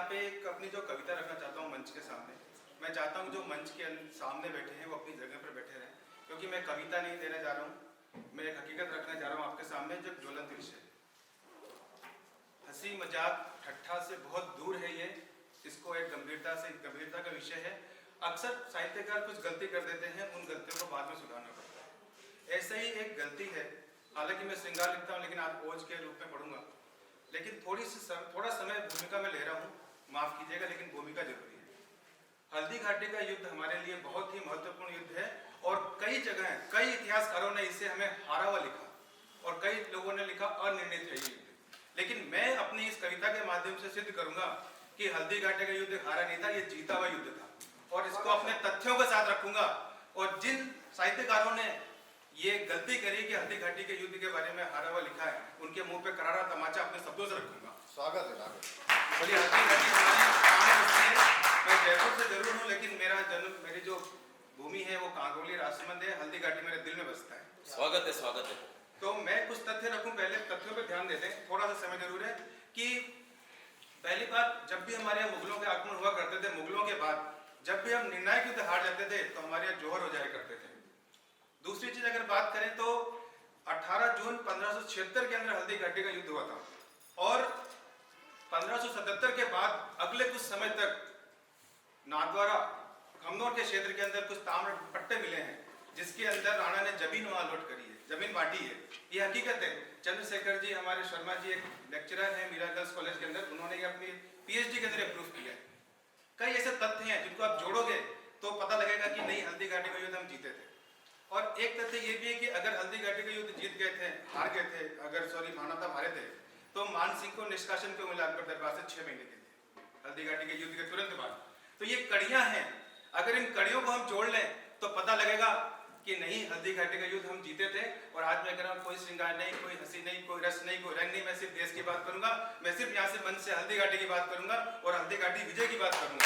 पे एक अपनी जो कविता रखना चाहता हूँ मंच के सामने। मैं चाहता हूँ जो मंच के सामने बैठे हैं वो अपनी जगह पर बैठे रहें, क्योंकि मैं कविता नहीं देने जा रहा हूँ, मैं एक हकीकत रखने जा रहा हूँ आपके सामने जो ज्वलंत विषय है। हंसी मजाक ठट्ठा से बहुत दूर है ये, इसको एक गंभीरता का विषय है। अक्सर साहित्यकार कुछ गलती कर देते हैं, उन गलतियों को बाद में सुधारना पड़ता है। ऐसे ही एक गलती है, हालांकि मैं श्रृंगार लिखता हूँ लेकिन आज ओज के रूप में पढ़ूंगा, लेकिन थोड़ा समय भूमिका में ले रहा हूँ, माफ कीजिएगा, लेकिन भूमिका जरूरी है। हल्दी घाटी का युद्ध हमारे लिए बहुत ही महत्वपूर्ण युद्ध है और कई जगह कई इतिहासकारों ने इसे हमें हारा हुआ लिखा और कई लोगों ने लिखा अनिर्णित है ये युद्ध। लेकिन मैं अपनी इस कविता के माध्यम से सिद्ध करूंगा कि हल्दी घाटी का युद्ध हारा नहीं था, ये जीता हुआ युद्ध था, और इसको अपने तथ्यों के साथ रखूंगा। और जिन साहित्यकारों ने ये गलती करी कि हल्दी घाटी के युद्ध के बारे में हारा हुआ लिखा है, उनके मुंह पे करारा तमाचा अपने शब्दों से रखूंगा। स्वागत है। बोलिए, हल्दी घाटी हमारी, मैं जयपुर से जरूर हूँ लेकिन मेरी जो भूमि है वो कांगोली राजसमंद है। हल्दी घाटी मेरे दिल में बसता है। स्वागत है, स्वागत है। तो मैं कुछ तथ्य रखूं, पहले तथ्यों पे ध्यान देते हैं, थोड़ा सा समय जरूर है। कि पहली बात, जब भी हमारे यहाँ मुगलों के आक्रमण हुआ करते थे, मुगलों के बाद जब भी हम निर्णायक युद्ध हार जाते थे तो हमारे यहाँ जोहर हो जाया करते थे। दूसरी चीज अगर बात करें तो 18 जून 1576 के अंदर हल्दी घाटी का युद्ध हुआ था, और 1577 के बाद अगले कुछ समय तक नाथद्वारा खमनोर के क्षेत्र के अंदर कुछ ताम्र पट्टे मिले हैं जिसके अंदर राणा ने जमीन वहां लौट करी है, जमीन बांटी है, ये हकीकत है। चंद्रशेखर जी, हमारे शर्मा जी एक लेक्चरर हैं मीरा गर्ल्स कॉलेज के अंदर, उन्होंने ये अपनी पीएचडी के अंदर प्रूफ किया है। कई ऐसे तथ्य हैं जिनको आप जोड़ोगे तो पता लगेगा कि नहीं, हल्दी घाटी का युद्ध हम जीते थे। और एक तथ्य ये भी है कि अगर हल्दी घाटी का युद्ध जीत गए थे, हार गए थे, अगर महानाता हारे थे, तो मान सिंह को निष्कासन क्यों मिला अकबर दरबार से 6 महीने के लिए, हल्दी घाटी के युद्ध के तुरंत बाद। तो ये कड़ियां हैं, अगर इन कड़ियों को हम जोड़ लें तो पता लगेगा कि नहीं, हल्दी घाटी का युद्ध हम जीते थे। और आज मैं कह रहा हूं, कोई श्रृंगार नहीं, कोई हंसी नहीं, कोई रस नहीं, कोई रंग नहीं, मैं सिर्फ देश की बात करूंगा, मैं सिर्फ यहाँ से मन से हल्दी घाटी की बात करूंगा और हल्दी घाटी विजय की बात करूंगा।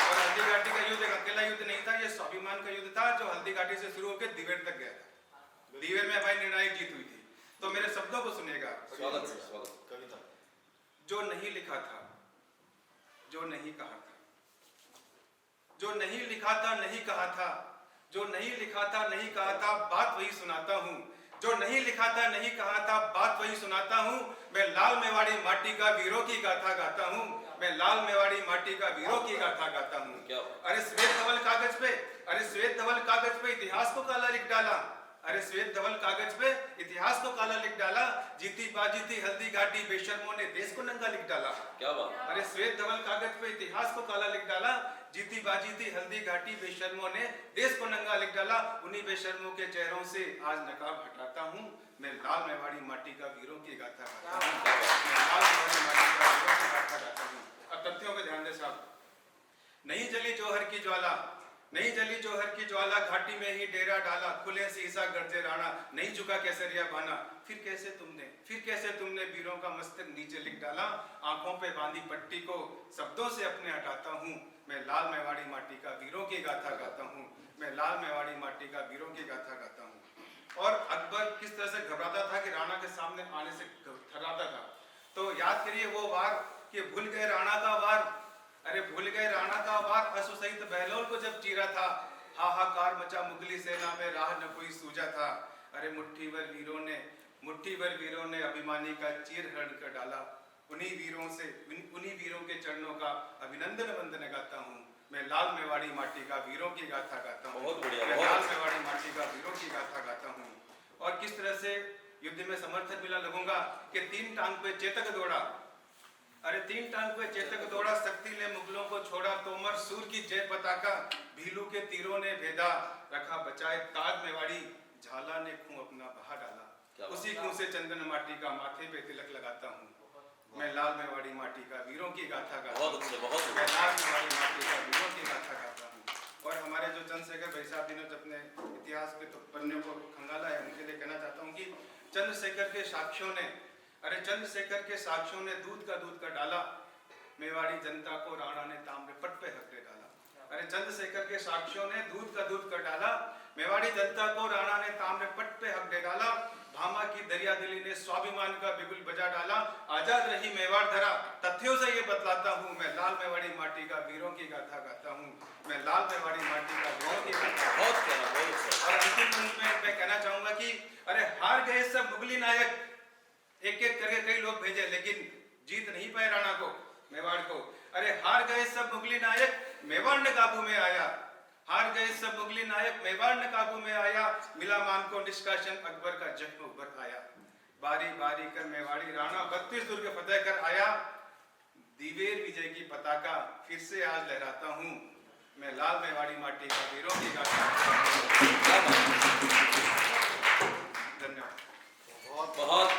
और हल्दी घाटी का युद्ध एक अकेला युद्ध नहीं था, ये स्वाभिमान का युद्ध था जो हल्दी घाटी से शुरू होकर दिवेर तक गया था। दिवेर में हमारी निर्णायक जीत हुई थी। तो मेरे शब्दों को सुनिएगा। कविता जो नहीं लिखा था, जो नहीं कहा था, जो नहीं लिखा था नहीं कहा था, जो नहीं लिखा था नहीं कहा था, बात वही सुनाता हूँ। जो नहीं लिखा था नहीं कहा था, बात वही सुनाता हूँ। मैं लाल मेवाड़ी माटी का वीरों की गाथा गाता हूँ, मैं लाल मेवाड़ी माटी का वीरों की गाथा गाता हूँ। अरे श्वेत धवल कागज पे, अरे श्वेत धवल कागज पे इतिहास को काला लिख डाला, अरे श्वेत धवल कागज पे इतिहास को काला लिख डाला। जीती बाजी थी हल्दी घाटी, बेशर्मों ने देश को नंगा लिख डाला। क्या बात। अरे श्वेत धवल कागज पे इतिहास को काला लिख डाला, जीती बाजी थी हल्दी घाटी, बेशर्मों ने देश को नंगा लिख डाला। उन्हीं बेशर्मों के चेहरों से आज नकाब हटाता हूँ, मैं लाल मेवाड़ी माटी का वीरों की गाथा गाता हूँ, मैं लाल मेवाड़ी माटी का वीरों की गाथा गाता हूँ। अब तथ्यों पे ध्यान दे साहब। नहीं जली जोहर की ज्वाला, नहीं जली जोहर की ज्वाला, घाटी में ही डेरा डाला, खुले सीसा गर्जे राणा, नहीं झुका केसरिया बाना। फिर कैसे तुमने वीरों का मस्तक नीचे लिख डाला, आंखों पे बांधी पट्टी को शब्दों से अपने हटाता हूँ, मैं लाल मेवाड़ी माटी का वीरों की गाथा गाता हूँ, मैं लाल मेवाड़ी माटी का वीरों की गाथा गाता हूँ। और अकबर किस तरह से घबराता था कि राणा के सामने आने से थर्राता था। तो याद करिए वो वार कि भूल गए राणा का वार, अरे भूल गए राणा का वार, असु सहित बहलोल को जब चीरा था, हाहाकार मचा मुगली सेना में, राह न कोई सूझा था। अरे मुट्ठी भर वीरों ने अभिमानी का चीर हरण कर डाला, उन्हीं वीरों के चरणों का अभिनंदन वंदन गाता हूँ, मैं लाल मेवाड़ी माटी का वीरों की गाथा गाता हूँ। बहुत बढ़िया। मैं लाल मेवाड़ी माटी का वीरों की गाथा गाता हूँ। और किस तरह से युद्ध में समर्थन मिला लोगों का कि 3 टांग पे चेतक दौड़ा, अरे 3 टांग पे चेतक दौड़ा, शक्ति ने मुगलों को छोड़ा, तोमर सूर की जय पताका, भीलू के तीरों ने भेदा, रखा बचाए ताज मेवाड़ी, झाला ने खूं अपना बहा डाला, उसी खूं से चंदन माटी का माथे पे तिलक लगाता हूँ, मैं लाल मेवाड़ी माटी का वीरों की गाथा गाता हूँ, मैं लाल मेवाड़ी माटी का वीरों की गाथा गाता हूँ। और हमारे जो चंद्रशेखर भाई साहब जिन्होंने अपने इतिहास के पन्नों को खंगाला है, उनके लिए कहना चाहता हूँ कि चंद्रशेखर के साक्ष्यों ने दूध का डाला, मेवाड़ी जनता को राणा ने ताम्रपट पे हक दे डाला। अरे चंद्रशेखर के साक्ष्यों ने दूध का डाला, मेवाड़ी जनता को राणा ने ताम्रपट पे हक दे डाला। भामा की दरिया दिली ने स्वाभिमान का बिगुल बजा डाला, आजाद रही मेवाड़ धरा, तथ्यों से ये बतलाता हूँ, मैं लाल मेवाड़ी माटी का वीरों की गाथा गाता हूँ, मैं लाल मेवाड़ी माटी का वीरों की गाथा। बहुत प्यारा, बहुत अच्छा। और अंतिम मंच में मैं कहना चाहूंगा कि अरे हार गए सब मुगली नायक, एक एक करके कई लोग भेजे लेकिन जीत नहीं पाए राणा को, मेवाड़ को। अरे हार गए सब मुगली नायक, मेवाड़ ने काबू में आया, हार गए सब मुगली नायक, मेवाड़ ने काबू में आया, मिला मान को निष्कासन, अकबर का जख्म उभर आया, बारी बारी कर मेवाड़ी राणा 32 दुर्ग फतेह कर आया, दिवेर विजय की पताका फिर से आज लहराता हूँ, मैं लाल मेवाड़ी माटी का वीरों की गाथा। धन्यवाद। बहुत